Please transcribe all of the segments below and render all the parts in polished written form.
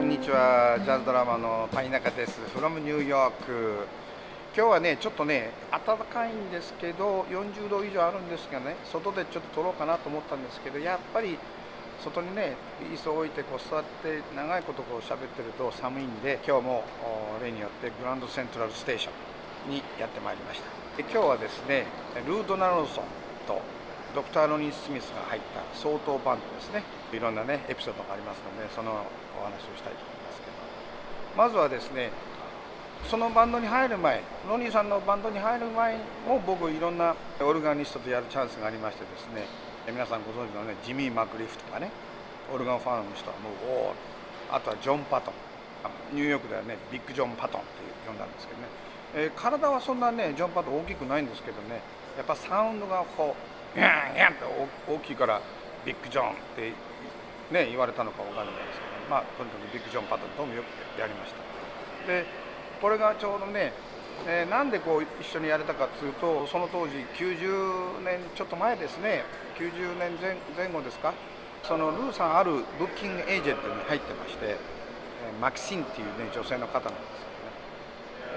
んにちは。ジャズドラマの谷中です。from ニューヨーク。今日はね、ちょっとね、暖かいんですけど、40度以上あるんですがね、外でちょっと撮ろうかなと思ったんですけど、やっぱり外にね、椅子を置いてこう座って長いことこう喋ってると寒いんで、今日も例によってグランドセントラルステーションにやってまいりました。で今日はですね、ルー・ドナルドソンとドクター・ロニー・スミスが入った相当バンドですね。いろんなねエピソードがありますので、そのお話をしたいと思いますけど、まずはですね、そのバンドに入る前、ロニーさんのバンドに入る前も僕いろんなオルガニストとやるチャンスがありましてですね、皆さんご存知のねジミー・マクリフとかね、オルガンファンの人はもうあとはジョン・パトン、ニューヨークではねビッグ・ジョン・パトンって呼んだんですけどね、体はそんなねジョン・パトン大きくないんですけどね、やっぱサウンドがこうギャンギャンって大きいからビッグ・ジョンってね言われたのかわからないですけど、まあとにかくビッグ・ジョン・パトンともよくやりました。でこれがちょうどね、なんでこう一緒にやれたかというと、その当時90年ちょっと前ですね、90年 前後ですか、そのルーさんあるブッキングエージェントに入ってまして、マキシンっていうね女性の方なんです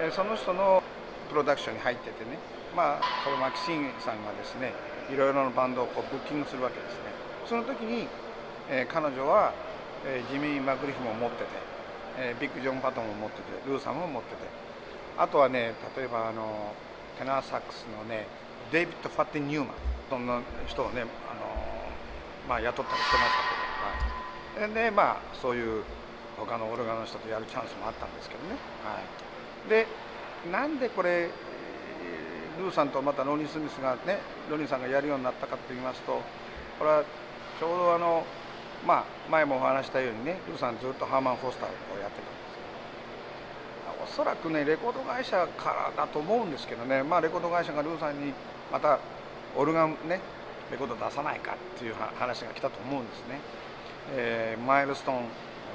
けどね、その人のプロダクションに入っててね、まあそのマキシンさんがですねいろいろなバンドをこうブッキングするわけですね。その時に、彼女は、ジミー・マクリフも持ってて、ビッグ・ジョン・パトンも持ってて、ルーさんも持ってて、あとはね例えばテナーサックスのねデイビッド・ファッティ・ニューマン、そんな人をねまあ、雇ったりしてましたけど、はい、でまあそういう他のオルガンの人とやるチャンスもあったんですけどね、はい、でなんでこれルーさんとまたロニー・スミスがね、ロニーさんがやるようになったかと言いますと、これはちょうどまあ前もお話したようにね、ルーさんずっとハーマン・フォスターをやってたんです。おそらくねレコード会社からだと思うんですけどね、まあレコード会社がルーさんにまたオルガンねレコード出さないかっていう話が来たと思うんですね。マイルストーンの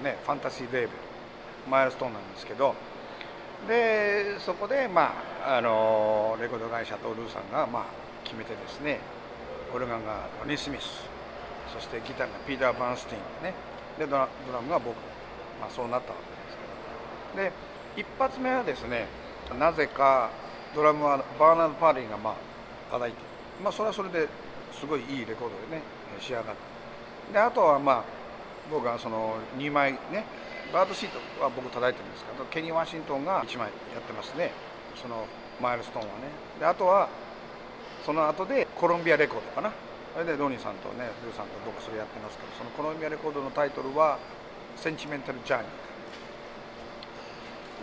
ねファンタジーレーベルマイルストーンなんですけど、でそこでまあレコード会社とルーさんがまあ決めてですね、オルガンがロニー・スミス、そしてギターがピーター・バーンスティンでね、でドラムが僕、まあそうなったわけですけど、で一発目はですね、なぜかドラムはバーナード・パーリーがまあ叩いて、まあそれはそれですごいいいレコードでね仕上がって、であとはまあ僕はその2枚ね、バードシートは僕叩いてるんですけど、ケニー・ワシントンが1枚やってますね、そのマイルストーンはね。であとはその後でコロンビアレコードかな、それでロニーさんとねルーさんと僕それやってますけど、そのコロンビアレコードのタイトルはセンチメンタル・ジャーニ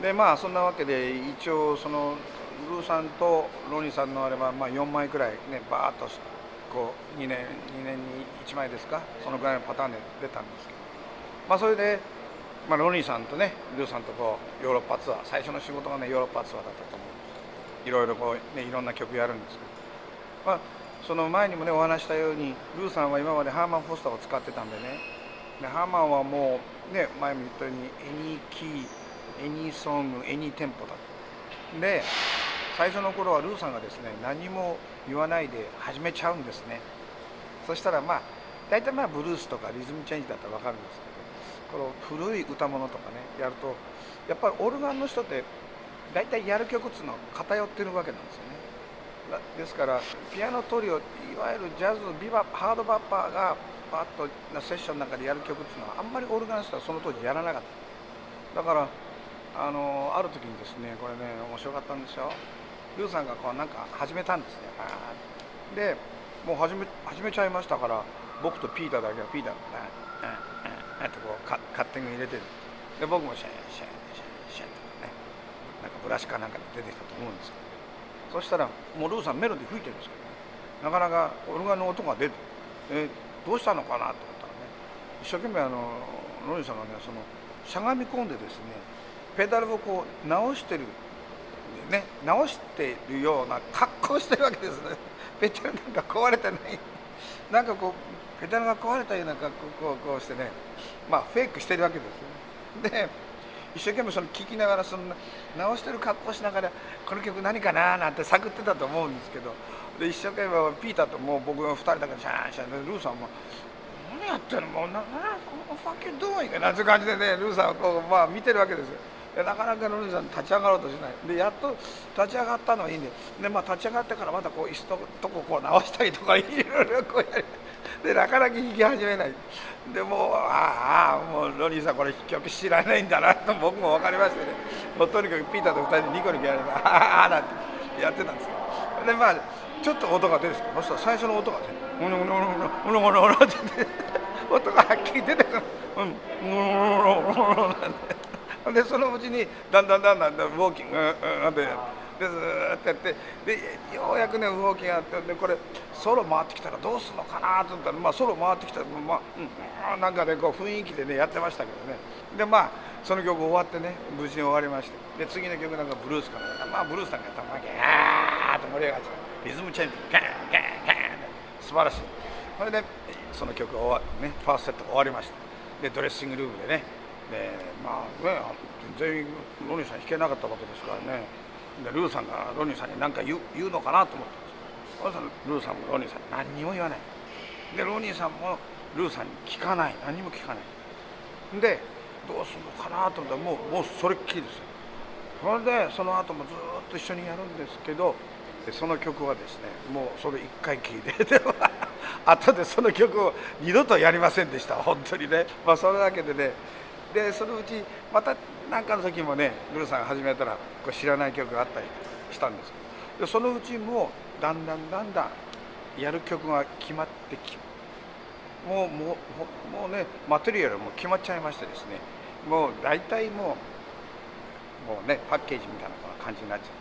ーで、まあそんなわけで一応そのルーさんとロニーさんのあればまあ4枚くらいねバーッとこう2年に1枚ですか、そのぐらいのパターンで出たんですけど、まあそれで、まあ、ロニーさんとねルーさんとこうヨーロッパツアー、最初の仕事がねヨーロッパツアーだったと思うんです。いろいろこうねいろんな曲やるんですけど、まあその前にもねお話したようにルーさんは今までハーマン・フォスターを使ってたんでね、でハーマンはもうね前も言ったようにエニーキーエニーソングエニーテンポだで、最初の頃はルーさんがですね何も言わないで始めちゃうんですね。そしたらまあ大体まあブルースとかリズムチェンジだったら分かるんですけど、この古い歌物とかねやるとやっぱりオルガンの人って大体やる曲っていうのは偏ってるわけなんですよね。ですからピアノトリオ、いわゆるジャズビバハードバッパーがパッとなセッションの中でやる曲っていうのはあんまりオルガンの人はその当時やらなかった。だからある時にですね、これね面白かったんですよ。ルーさんがこうなんか始めたんですね。でもう始めちゃいましたから、僕とピーターだけはピーターってこうカッティング入れてる。で僕もシェンシェンシェンシェンとかね、なんかブラシかなんかで出てきたと思うんですけど、そしたらもうルーさんメロディー吹いてるんですけど、ね、なかなかオルガンの音が出て、どうしたのかなと思ったらね、一生懸命ロニーさんがねしゃがみ込んでですねペダルをこう直してるね、直してるような格好してるわけですね。ペダルなんか壊れてないなんかこうペダルが壊れたような格好をこうしてね、まあフェイクしてるわけですよ。で一生懸命その聞きながらそんな直してる格好しながらこの曲何かななんて探ってたと思うんですけど、で一生懸命ピーターともう僕が2人だけでシャーンシャーンでルーさんも「何何やってるのもうファッキュードゥーイなんていう感じでね、ルーさんをこう、まあ、見てるわけですよ。でなかなかルーさん立ち上がろうとしないで、やっと立ち上がったのはいいんで、まあ、立ち上がってからまたこう椅子のとここう直したりとかいろいろこうやりで、なかなか弾き始めないで、もうもうロニーさんこれ曲知らないんだなと僕も分かりましてね、もうとにかくピーターと2人でニコニコやりながらああなんてやってたんですけど、でまあちょっと音が出てきて、そしたら最初の音がね、うのうのうのうのうのうのって音がはっきり出てくる、でそのうちにだんだんウォーキングでずーっとやって、でようやくねウォーキングやって、でこれソロ回ってきたらどうするのかなと思ったら、まあ、ソロ回ってきたら、まあなんかねこう雰囲気でねやってましたけどね、でまあその曲終わってね無事に終わりまして、で次の曲なんかブルースかな、まあブルースなんかやったらまあギャーッと盛り上がっちゃう、リズムチェンジガンガンガン素晴らしい。それでその曲が終わってね、ファーストセットが終わりました。でドレッシングルームでね、でまあね全然ロニーさん弾けなかったわけですからね、でルーさんがロニーさんに何か言うのかなと思ったんです。そしたらルーさんもロニーさんに何にも言わないで、ロニーさんもルーさんに聞かない、何も聞かないで、どうするのかなと思ったらもうそれっきりですよ。それでその後もずっと一緒にやるんですけど、でその曲はですねもうそれ一回きりで後でその曲を二度とやりませんでした本当にね。まあそれだけでね、でそのうちまた何かの時もねルーさんが始めたらこれ知らない曲があったりしたんですけど、でそのうちもだんだんやる曲が決まってもうねマテリアルも決まっちゃいましてですね、もう大体もうねパッケージみたいな感じになっちゃって、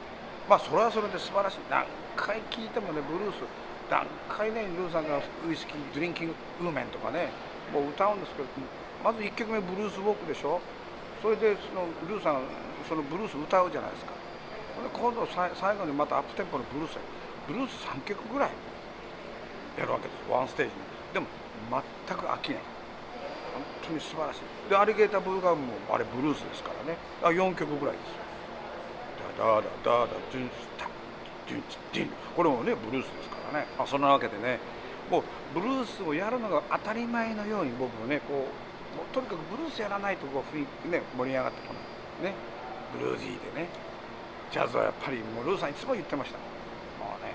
まあそれはそれで素晴らしい。何回聴いてもねブルース何回ねルーさんがウイスキードリンキングウーメンとかねもう歌うんですけど、まず1曲目ブルースウォークでしょ。それでそのルーさんそのブルース歌うじゃないですか。で今度最後にまたアップテンポのブルース3曲ぐらいやるわけです、ワンステージに。でも全く飽きない、本当に素晴らしい。でアリゲーターブルーガムもあれブルースですからね、4曲ぐらいですよ。ダダダダダドゥンスタドゥンディン、これもねブルースですからね。そんなわけでね、もうブルースをやるのが当たり前のように僕もねこうもうとにかくブルースやらないとこう雰囲気ね盛り上がってこないね。ブルージーでね、ジャズはやっぱりもうルーさんいつも言ってました。もうね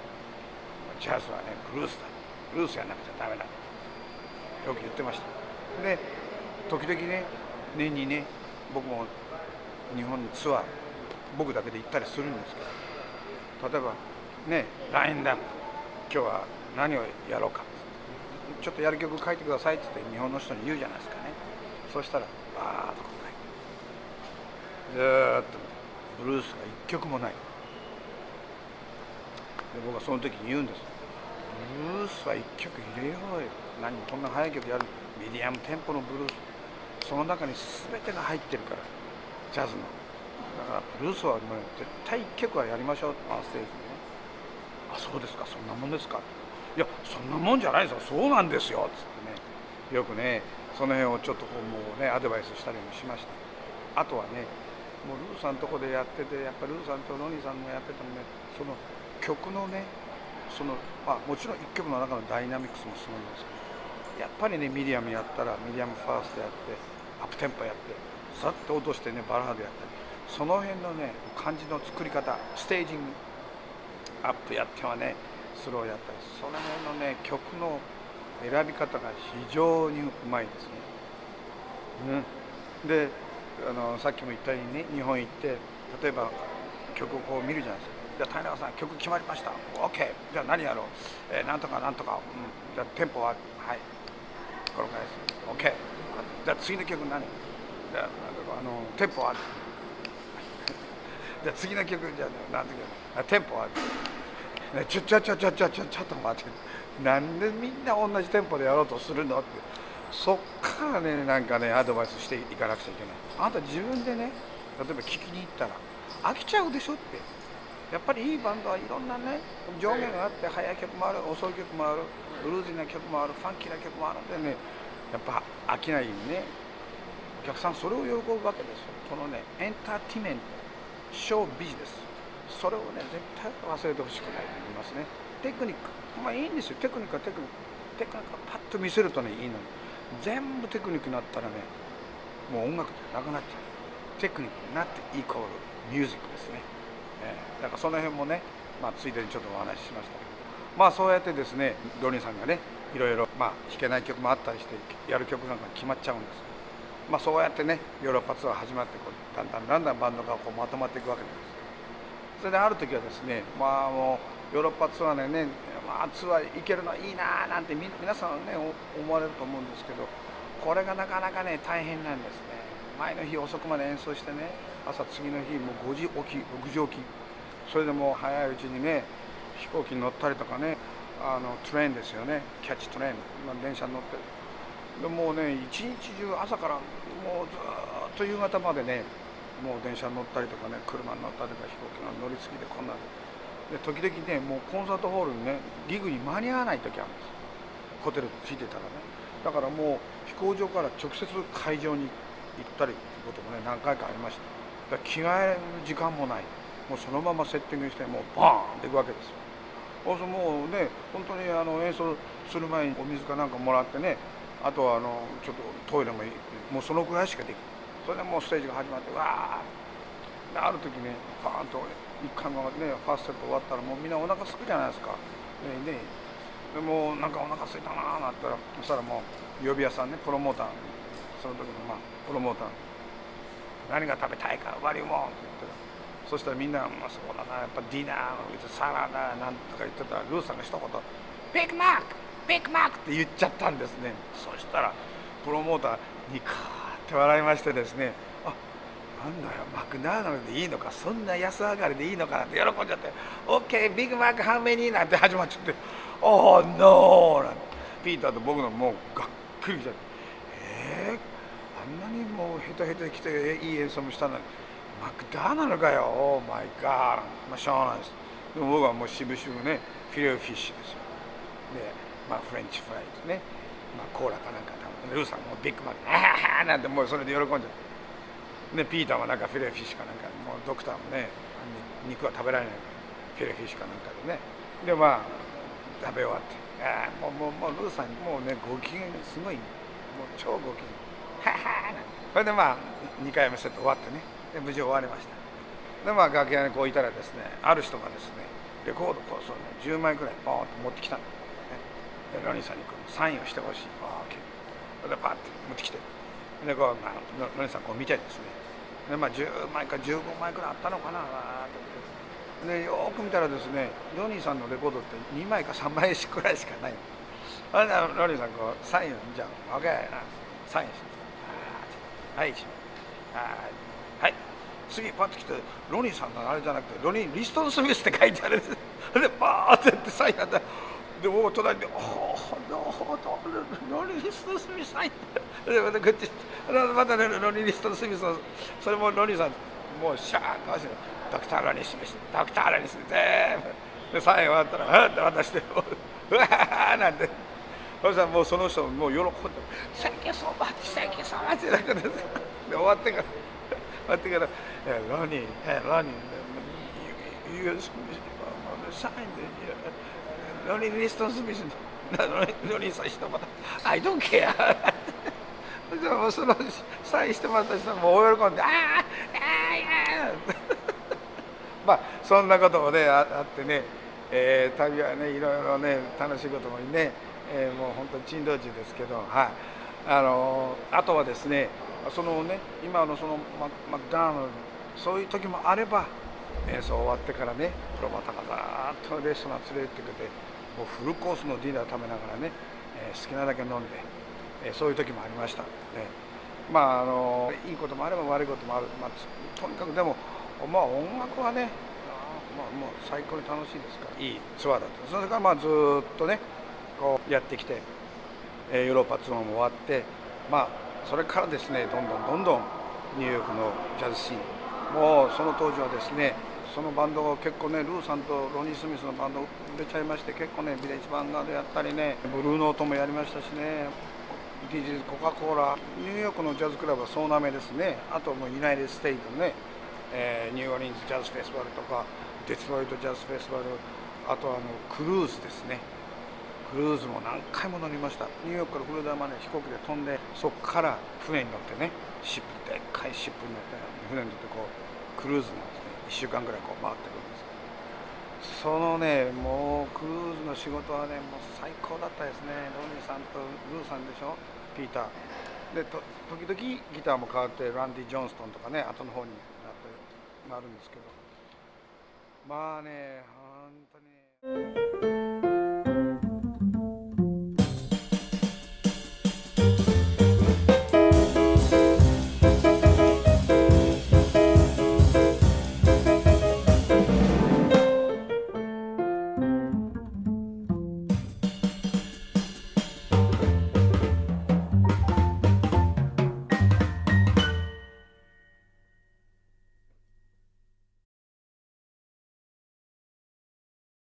ジャズはねブルースだ、ブルースやらなくちゃダメだよく言ってました。で時々ね年にね僕も日本にツアー僕だけで行ったりするんですけど、例えばねラインナップ今日は何をやろうか、ちょっとやる曲書いてくださいって言って日本の人に言うじゃないですかね。そしたらバーッとこう書いてずーっとブルースが一曲もない。で僕はその時に言うんです。ブルースは一曲入れようよ、何こんな速い曲やる、ミディアムテンポのブルース、その中に全てが入ってるから、ジャズのだからブルースはもう絶対一曲はやりましょう、ワンステージでね。あ、そうですか、そんなもんですか。いやそんなもんじゃないですよ、そうなんですよっつってね、よくねその辺をちょっとこうもうねアドバイスしたりもしました。あとはねもうルーさんのとこでやってて、やっぱりルーさんとロニーさんもやっててもね、その曲のねそのもちろん一曲の中のダイナミックスもすごいんですけど、やっぱりねミディアムやったらミディアムファーストやってアップテンポやってさっと落としてねバラードやったり、その辺のね感じの作り方、ステージングアップやってはねスローやったり、その辺のね曲の選び方が非常にうまいですね。でさっきも言ったようにね日本行って例えば曲をこう見るじゃないですか。じゃあ平中さん曲決まりました OK、 じゃあ何やろう、なんとかなんとか、じゃあテンポははいこのぐらいです OK、 じゃあ次の曲何、じゃあテンポはじゃあ次の曲じゃあ何ていうかテンポはちょっと待って、なんでみんな同じテンポでやろうとするのって、そっからねなんかねアドバイスしていかなくちゃいけない。あなた自分でね例えば聴きに行ったら飽きちゃうでしょって。やっぱりいいバンドはいろんなね上下があって、速い曲もある、遅い曲もある、ブルージーな曲もある、ファンキーな曲もあるんでね、やっぱ飽きないようにねお客さんそれを喜ぶわけですよ。このねエンターテイメント、ショービジネス、それをね絶対忘れてほしくないと思いますね。テクニックいいんですよ、テクニックはパッと見せるとねいいのに、全部テクニックになったらね、もう音楽じゃなくなっちゃう。テクニックになってイコールミュージックですね。だからその辺もね、ついでにちょっとお話ししましたけど、そうやってですね、ロニーさんがね、いろいろ弾けない曲もあったりしてやる曲なんか決まっちゃうんですけど、そうやってね、ヨーロッパツアー始まってだんだんバンドがまとまっていくわけなんです。それである時はですね、もうヨーロッパツアーでね、ツアー行けるのいいななんて皆さんね思われると思うんですけど、これがなかなかね大変なんですね。前の日遅くまで演奏してね、朝次の日もう5時起き6時起き、それでもう早いうちにね飛行機に乗ったりとかね、トレインですよね、キャッチトレイン、電車に乗って、でもうね一日中朝からもうずっと夕方までね、もう電車に乗ったりとかね、車に乗ったりとか飛行機に乗り継ぎでこんなで、時々ねもうコンサートホールにねギグに間に合わない時あるんです。ホテルついてたらね、だからもう飛行場から直接会場に行ったりっていうこともね何回かありました。だから着替える時間もない、もうそのままセッティングしてもうバーンっていくわけですよ。そうするともうね本当に演奏する前にお水かなんかもらってね、あとはちょっとトイレももうそのぐらいしかできない。それでもうステージが始まってわーで、ある時ねパーンと1回もねファーストセット終わったらもうみんなお腹すくじゃないですか。でもなんかお腹すいたなーなったら、そしたらもう呼び屋さんね、プロモーター、その時のプロモーター何が食べたいか割りもんって言ってた。そしたらみんなそうだな、やっぱディナーサラダなんとか言ってたら、ルーさんが一言ビッグマックビッグマックって言っちゃったんですね。そしたらプロモーターニカーって笑いましてですね、なんだよマクダーナルでいいのか、そんな安上がりでいいのかなんて喜んじゃって、 OK ビッグマックハウメニーなんて始まっちゃって、おーノーなんてピーターと僕のもうがっくりしちゃって、あんなにもうヘトヘトで来ていい演奏もしたのにマクダーナルかよ、オーマイガー、しょうがないです。でも僕はもう渋々ねフィレオフィッシュですよ。でフレンチフライですね、コーラかなんか食べて、ルーさんもビッグマックあーなんてもうそれで喜んじゃって、ね、ピーターはなんかフィレフィッシュかなんか、もうドクターもね肉は食べられないからフィレフィッシュかなんかでね、で食べ終わって、もうルーさんもうねご機嫌すごい、もう超ご機嫌、ははーなんて、それで2回目セット終わってね、で無事終わりました。で楽屋にこういたらですね、ある人がですねレコードこうそうね10枚ぐらいボーンと持ってきたの、でロニーさんにこうサインをしてほしい、それでパッて持ってきて、でロニーさんこう見てですね、で10枚か15枚くらいあったのかなでよく見たらですね、ロニーさんのレコードって2枚か3枚くらいしかない。あれロニーさんこうサインをじゃあ OK なサインして、はいはい、次パッと来て、ロニーさんのあれじゃなくてロニー・リストン・スミスって書いてあるんです。でバーってやってサインやった。で僕隣で「おおロニー・リストン・スミスサイン」でまたこっちまたねロニー・リストン・スミスのそれもロニーさんもうシャーッとして「ドクター・ロニー・スミスドクター・ロニー・スミス」でサイン終わったら「はっ」って渡して「うわー」なんて、そしたらもうその人もう喜んで「センキューソーマッチセンキューソーマッチ」なんかで終わってからロニー、サインでロニー・リストン・スミスロニーさん一言「I don't care」でもそのサインしてもらった人も大喜んで「ああそんなこともねあってね、旅はねいろいろね楽しいこともね、もう本当に珍道中ですけど、はい、あとはですねそのね今のそのマクダーナルそういう時もあれば、演奏終わってからねプロモーターがざーっとレストラン連れてってくれて、もうフルコースのディナー食べながらね、好きなだけ飲んで、そういう時もありました。いいこともあれば悪いこともある、とにかくでも音楽はねもう最高に楽しいですから、いいツアーだった。それからずっとねこうやってきて、ヨーロッパツアーも終わって、それからですねどんどんニューヨークのジャズシーン、もうその当時はですねそのバンドが結構ねルーさんとロニー・スミスのバンド出ちゃいまして、結構ねビレッジバンガードやったりねブルーノートもやりましたしね、ディジーズコカ・コーラ、ニューヨークのジャズクラブは総なめですね。あともうユナイテッド・ステイトのね、ニューオーリンズジャズフェスティバルとかデトロイトジャズフェスティバル、あとクルーズですね、クルーズも何回も乗りました。ニューヨークからフロリダまで飛行機で飛んで、そこから船に乗ってね、シップでっかいシップに乗って船に乗ってこうクルーズなんですね。1週間ぐらいこう回ってくるんですけど、そのねもうクルーズの仕事はねもう最高だったですね。ロニーさんとルーさんでしょ、ピーターで、時々ギターも変わってランディ・ジョンストンとかね後の方になるんですけど、まあね本当にね。